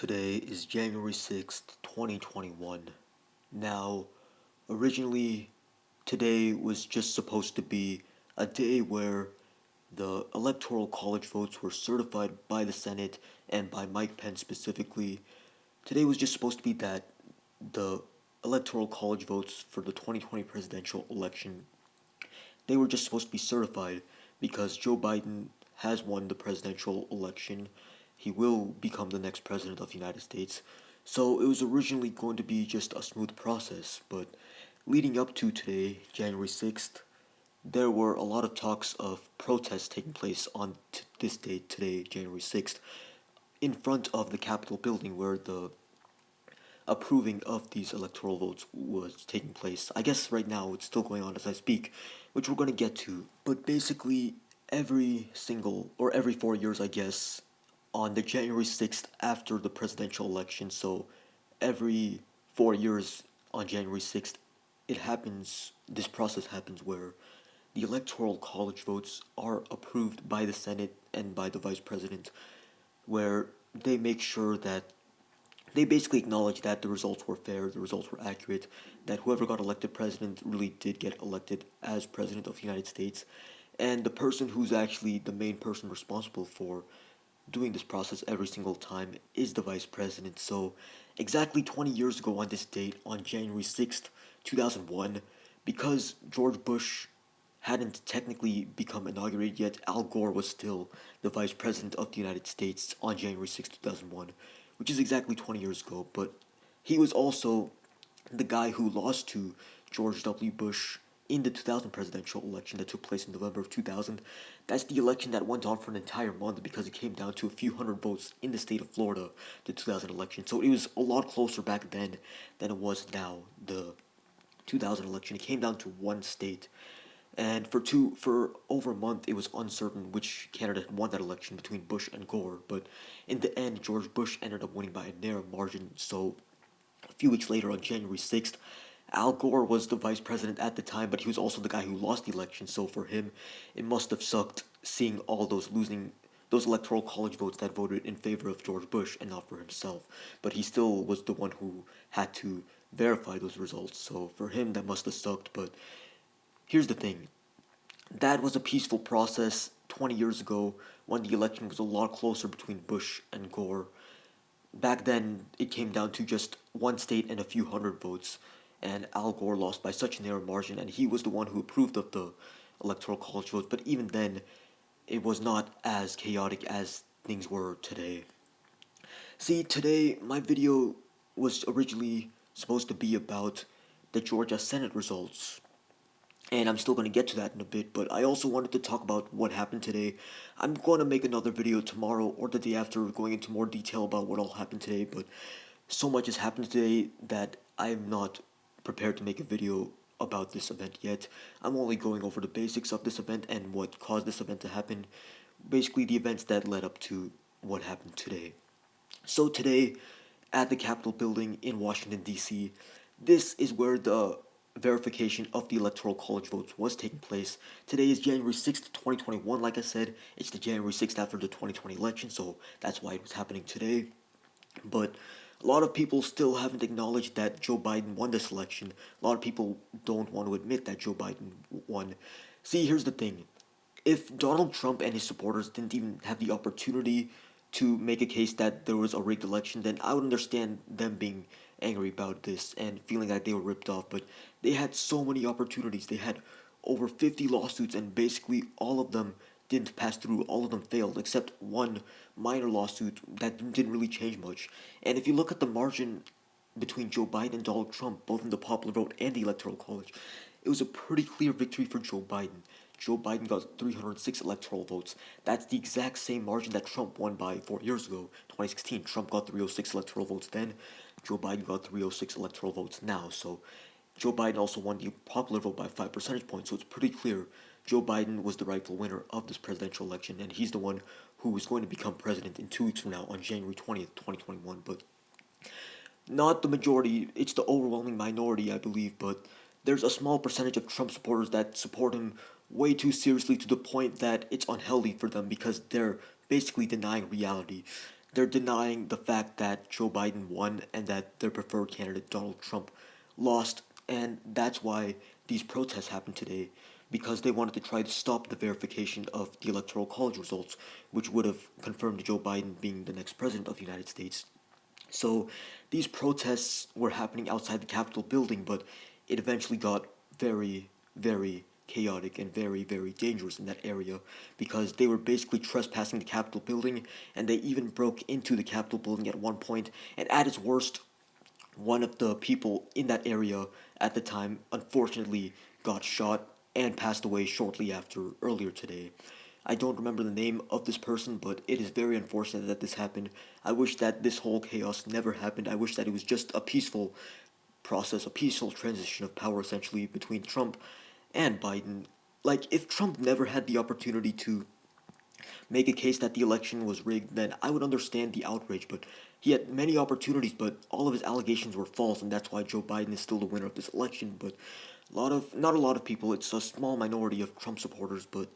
Today is January 6th, 2021. Now, originally, today was just supposed to be a day where the Electoral College votes were certified by the Senate and by Mike Pence specifically. Today was just supposed to be that the Electoral College votes for the 2020 presidential election, they were just supposed to be certified because Joe Biden has won the presidential election. He will become the next president of the United States. So it was originally going to be just a smooth process, but leading up to today, January 6th, there were a lot of talks of protests taking place on this date, today, January 6th, in front of the Capitol building where the approving of these electoral votes was taking place. I guess right now it's still going on as I speak, which we're going to get to. But basically, every 4 years, I guess, on the January 6th after the presidential election, so every 4 years on January 6th, this process happens where the electoral college votes are approved by the Senate and by the vice president, where they make sure that they basically acknowledge that the results were fair, the results were accurate, that whoever got elected president really did get elected as president of the United States, and the person who's actually the main person responsible for doing this process every single time is the vice president. So, exactly 20 years ago on this date, on January 6th, 2001, because George Bush hadn't technically become inaugurated yet, Al Gore was still the vice president of the United States on January 6th, 2001, which is exactly 20 years ago. But he was also the guy who lost to George W. Bush in the 2000 presidential election that took place in November of 2000. That's the election that went on for an entire month because it came down to a few hundred votes in the state of Florida, the 2000 election. So it was a lot closer back then than it was now. The 2000 election, it came down to one state, and for over a month it was uncertain which candidate won that election between Bush and Gore. But in the end, George Bush ended up winning by a narrow margin. So a few weeks later, on January 6th, Al Gore was the vice president at the time, but he was also the guy who lost the election. So for him, it must have sucked seeing all those electoral college votes that voted in favor of George Bush and not for himself. But he still was the one who had to verify those results. So for him, that must have sucked. But here's the thing: that was a peaceful process 20 years ago when the election was a lot closer between Bush and Gore. Back then, it came down to just one state and a few hundred votes, and Al Gore lost by such a narrow margin, and he was the one who approved of the electoral college votes. But even then, it was not as chaotic as things were today. See, today, my video was originally supposed to be about the Georgia Senate results, and I'm still going to get to that in a bit, but I also wanted to talk about what happened today. I'm going to make another video tomorrow or the day after going into more detail about what all happened today, but so much has happened today that I'm not prepared to make a video about this event yet. I'm only going over the basics of this event and what caused this event to happen, basically the events that led up to what happened today. So today, at the Capitol building in Washington, D.C., this is where the verification of the Electoral College votes was taking place. Today is January 6th, 2021. Like I said, it's the January 6th after the 2020 election, so that's why it was happening today. But a lot of people still haven't acknowledged that Joe Biden won this election. A lot of people don't want to admit that Joe Biden won. See, here's the thing: if Donald Trump and his supporters didn't even have the opportunity to make a case that there was a rigged election, then I would understand them being angry about this and feeling like they were ripped off. But they had so many opportunities. They had over 50 lawsuits, and basically all of them didn't pass through. All of them failed, except one minor lawsuit that didn't really change much. And if you look at the margin between Joe Biden and Donald Trump, both in the popular vote and the Electoral College, it was a pretty clear victory for Joe Biden. Joe Biden got 306 electoral votes. That's the exact same margin that Trump won by 4 years ago, 2016. Trump got 306 electoral votes then. Joe Biden got 306 electoral votes now. So Joe Biden also won the popular vote by 5 percentage points. So it's pretty clear Joe Biden was the rightful winner of this presidential election, and he's the one who is going to become president in 2 weeks from now on January 20th, 2021. But not the majority, it's the overwhelming minority, I believe, but there's a small percentage of Trump supporters that support him way too seriously to the point that it's unhealthy for them because they're basically denying reality. they're denying the fact that Joe Biden won and that their preferred candidate, Donald Trump, lost. And that's why these protests happened today, because they wanted to try to stop the verification of the Electoral College results, which would have confirmed Joe Biden being the next president of the United States. So these protests were happening outside the Capitol building, but it eventually got very, very chaotic and very, very dangerous in that area because they were basically trespassing the Capitol building, and they even broke into the Capitol building at one point. And at its worst, one of the people in that area at the time unfortunately got shot and passed away shortly after earlier today. I don't remember the name of this person, but it is very unfortunate that this happened. I wish that this whole chaos never happened. I wish that it was just a peaceful process, a peaceful transition of power essentially between Trump and Biden. Like, if Trump never had the opportunity to make a case that the election was rigged, then I would understand the outrage. But he had many opportunities, but all of his allegations were false, and that's why Joe Biden is still the winner of this election. But not a lot of people, it's a small minority of Trump supporters, but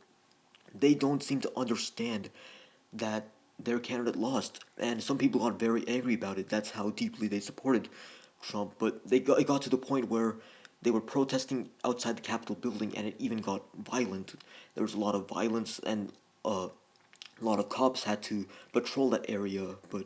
they don't seem to understand that their candidate lost. And some people got very angry about it. That's how deeply they supported Trump. But it got to the point where they were protesting outside the Capitol building, and it even got violent. There was a lot of violence, and a lot of cops had to patrol that area. But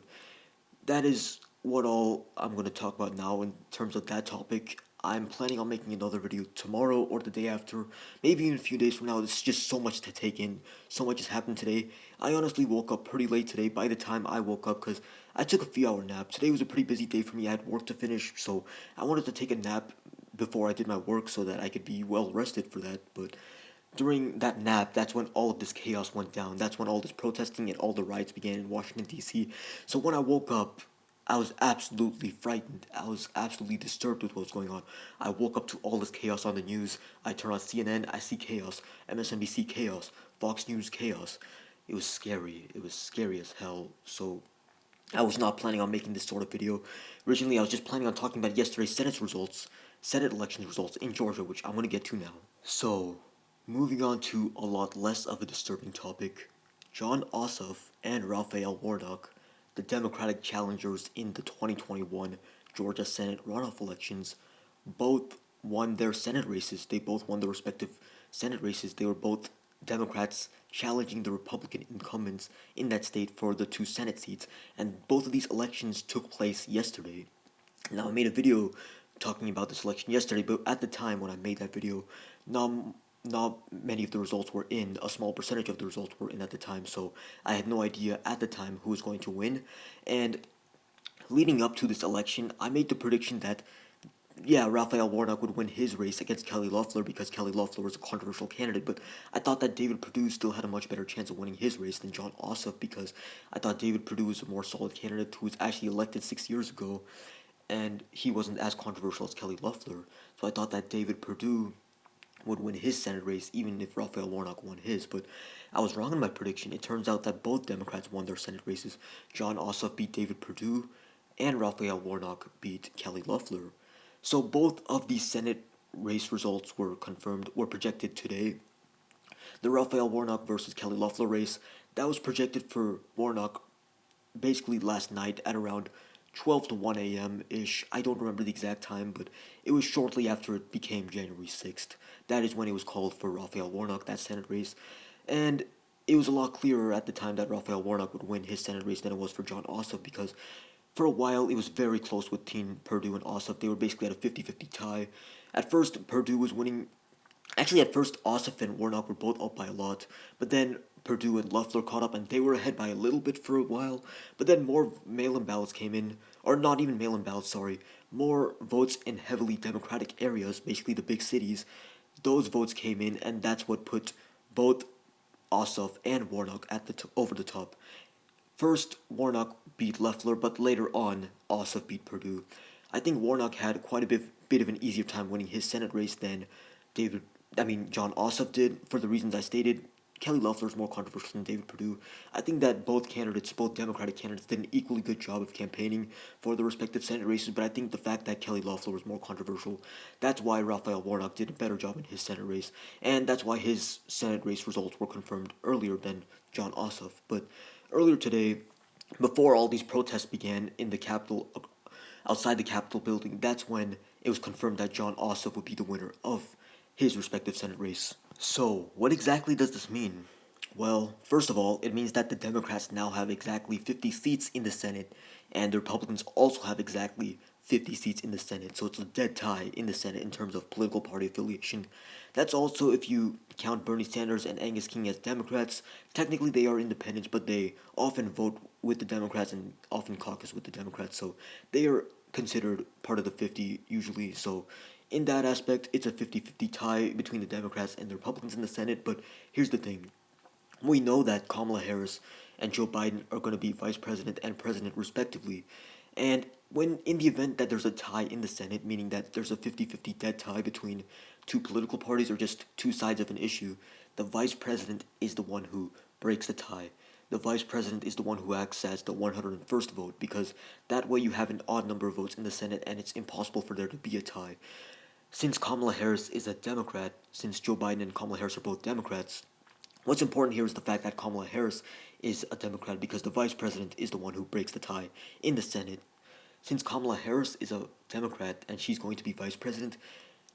that is what all I'm going to talk about now in terms of that topic. I'm planning on making another video tomorrow or the day after, maybe even a few days from now. It's just so much to take in. So much has happened today. I honestly woke up pretty late today by the time I woke up because I took a few hour nap. Today was a pretty busy day for me. I had work to finish, so I wanted to take a nap before I did my work so that I could be well rested for that. But during that nap, that's when all of this chaos went down. That's when all this protesting and all the riots began in Washington, D.C. So when I woke up, I was absolutely frightened. I was absolutely disturbed with what was going on. I woke up to all this chaos on the news. I turn on CNN, I see chaos. MSNBC, chaos. Fox News, chaos. It was scary. It was scary as hell. So I was not planning on making this sort of video. Originally, I was just planning on talking about yesterday's Senate election results in Georgia, which I'm going to get to now. So, moving on to a lot less of a disturbing topic, Jon Ossoff and Raphael Warnock, the Democratic challengers in the 2021 Georgia Senate runoff elections, both won their Senate races. They both won their respective Senate races. They were both Democrats challenging the Republican incumbents in that state for the two Senate seats, and both of these elections took place yesterday. Now, I made a video talking about this election yesterday, but at the time when I made that video, not, not many of the results were in. A small percentage of the results were in at the time, so I had no idea at the time who was going to win. And leading up to this election, I made the prediction that yeah, Raphael Warnock would win his race against Kelly Loeffler because Kelly Loeffler was a controversial candidate, but I thought that David Perdue still had a much better chance of winning his race than Jon Ossoff because I thought David Perdue was a more solid candidate who was actually elected 6 years ago, and he wasn't as controversial as Kelly Loeffler. So I thought that David Perdue would win his Senate race even if Raphael Warnock won his, but I was wrong in my prediction. It turns out that both Democrats won their Senate races. Jon Ossoff beat David Perdue, and Raphael Warnock beat Kelly Loeffler. So both of these Senate race results were confirmed, were projected today. The Raphael Warnock versus Kelly Loeffler race, that was projected for Warnock basically last night at around 12 to 1 a.m. ish. I don't remember the exact time, but it was shortly after it became January 6th. That is when it was called for Raphael Warnock, that Senate race. And it was a lot clearer at the time that Raphael Warnock would win his Senate race than it was for Jon Ossoff because for a while it was very close with Team Perdue and Ossoff. They were basically at a 50-50 tie. At first, Perdue was winning. Actually, at first, Ossoff and Warnock were both up by a lot, but then Perdue and Loeffler caught up, and they were ahead by a little bit for a while. But then more mail-in ballots came in, or not even mail-in ballots, sorry, more votes in heavily Democratic areas, basically the big cities. Those votes came in, and that's what put both Ossoff and Warnock at over the top. First, Warnock beat Loeffler, but later on, Ossoff beat Perdue. I think Warnock had quite a bit of an easier time winning his Senate race than David. Jon Ossoff did for the reasons I stated. Kelly Loeffler is more controversial than David Perdue. I think that both candidates, both Democratic candidates, did an equally good job of campaigning for the respective Senate races, but I think the fact that Kelly Loeffler was more controversial, that's why Raphael Warnock did a better job in his Senate race, and that's why his Senate race results were confirmed earlier than Jon Ossoff. But earlier today, before all these protests began in the Capitol, outside the Capitol building, that's when it was confirmed that John Ossoff would be the winner of his respective Senate race. So, what exactly does this mean? Well, first of all, it means that the Democrats now have exactly 50 seats in the Senate, and the Republicans also have exactly 50 seats in the Senate. So it's a dead tie in the Senate in terms of political party affiliation. That's also if you count Bernie Sanders and Angus King as Democrats. Technically, they are independents, but they often vote with the Democrats and often caucus with the Democrats. So they are considered part of the 50 usually. So in that aspect, it's a 50-50 tie between the Democrats and the Republicans in the Senate. But here's the thing. We know that Kamala Harris and Joe Biden are going to be vice president and president respectively. And when in the event that there's a tie in the Senate, meaning that there's a 50-50 dead tie between two political parties or just two sides of an issue, the vice president is the one who breaks the tie. The vice president is the one who acts as the 101st vote because that way you have an odd number of votes in the Senate and it's impossible for there to be a tie. Since Kamala Harris is a Democrat, since Joe Biden and Kamala Harris are both Democrats, what's important here is the fact that Kamala Harris is a Democrat because the vice president is the one who breaks the tie in the Senate. Since Kamala Harris is a Democrat and she's going to be vice president,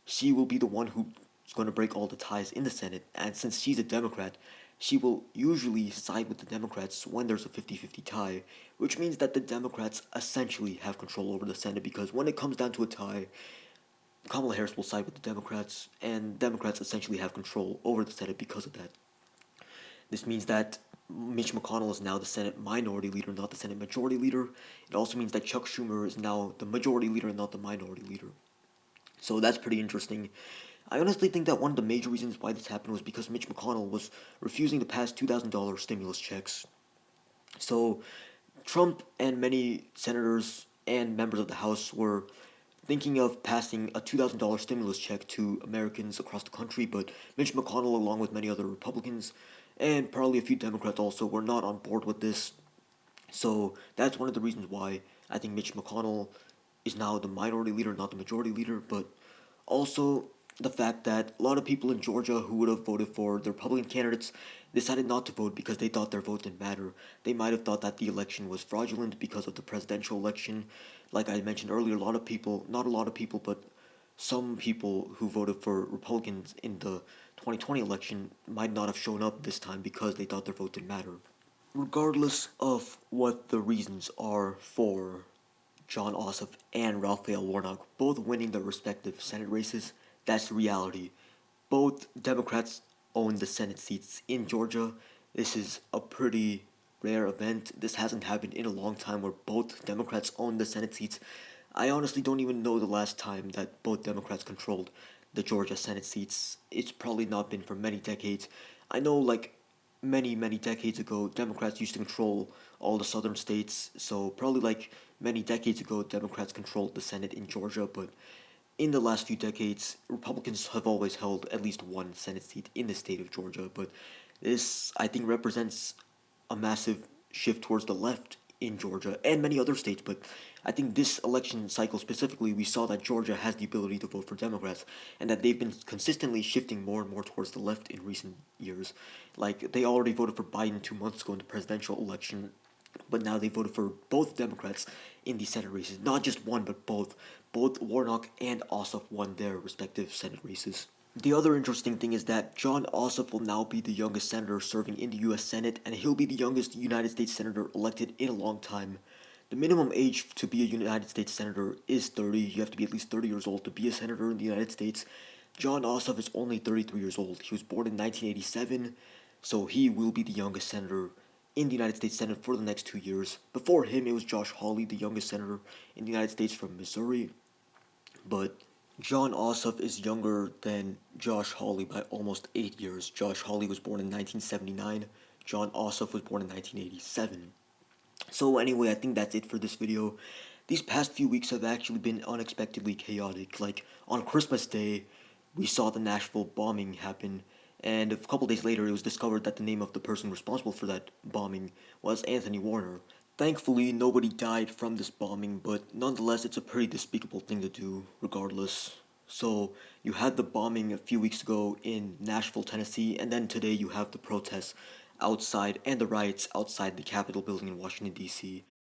she will be the one who's going to break all the ties in the Senate. And since she's a Democrat, she will usually side with the Democrats when there's a 50-50 tie, which means that the Democrats essentially have control over the Senate because when it comes down to a tie, Kamala Harris will side with the Democrats, and Democrats essentially have control over the Senate because of that. This means that Mitch McConnell is now the Senate minority leader, not the Senate majority leader. It also means that Chuck Schumer is now the majority leader and not the minority leader. So that's pretty interesting. I honestly think that one of the major reasons why this happened was because Mitch McConnell was refusing to pass $2,000 stimulus checks. So Trump and many senators and members of the House were thinking of passing a $2,000 stimulus check to Americans across the country, but Mitch McConnell, along with many other Republicans and probably a few Democrats also, were not on board with this. So that's one of the reasons why I think Mitch McConnell is now the minority leader, not the majority leader, but also the fact that a lot of people in Georgia who would have voted for the Republican candidates decided not to vote because they thought their vote didn't matter. They might have thought that the election was fraudulent because of the presidential election. Like I mentioned earlier, a lot of people, not a lot of people, but some people who voted for Republicans in the 2020 election might not have shown up this time because they thought their vote didn't matter. Regardless of what the reasons are for John Ossoff and Raphael Warnock both winning their respective Senate races, that's the reality. Both Democrats own the Senate seats in Georgia. This is a pretty rare event. This hasn't happened in a long time where both Democrats own the Senate seats. I honestly don't even know the last time that both Democrats controlled the Georgia Senate seats. It's probably not been for many decades. I know, like, many decades ago, Democrats used to control all the southern states, so probably like many decades ago, Democrats controlled the Senate in Georgia, but in the last few decades, Republicans have always held at least one Senate seat in the state of Georgia, but this, I think, represents a massive shift towards the left in Georgia and many other states, but I think this election cycle specifically, we saw that Georgia has the ability to vote for Democrats and that they've been consistently shifting more and more towards the left in recent years. Like, they already voted for Biden 2 months ago in the presidential election, but now they voted for both Democrats in the Senate races. Not just one, but both. Both Warnock and Ossoff won their respective Senate races. The other interesting thing is that John Ossoff will now be the youngest senator serving in the U.S. Senate, and he'll be the youngest United States senator elected in a long time. The minimum age to be a United States senator is 30. You have to be at least 30 years old to be a senator in the United States. John Ossoff is only 33 years old. He was born in 1987, so he will be the youngest senator in the United States Senate for the next 2 years. Before him, it was Josh Hawley, the youngest senator in the United States from Missouri. But John Ossoff is younger than Josh Hawley by almost 8 years. Josh Hawley was born in 1979. John Ossoff was born in 1987. So anyway, I think that's it for this video. These past few weeks have actually been unexpectedly chaotic. Like, on Christmas Day, we saw the Nashville bombing happen, and a couple days later it was discovered that the name of the person responsible for that bombing was Anthony Warner. Thankfully, nobody died from this bombing, but nonetheless, it's a pretty despicable thing to do, regardless. So, you had the bombing a few weeks ago in Nashville, Tennessee, and then today you have the protests outside and the riots outside the Capitol building in Washington, D.C.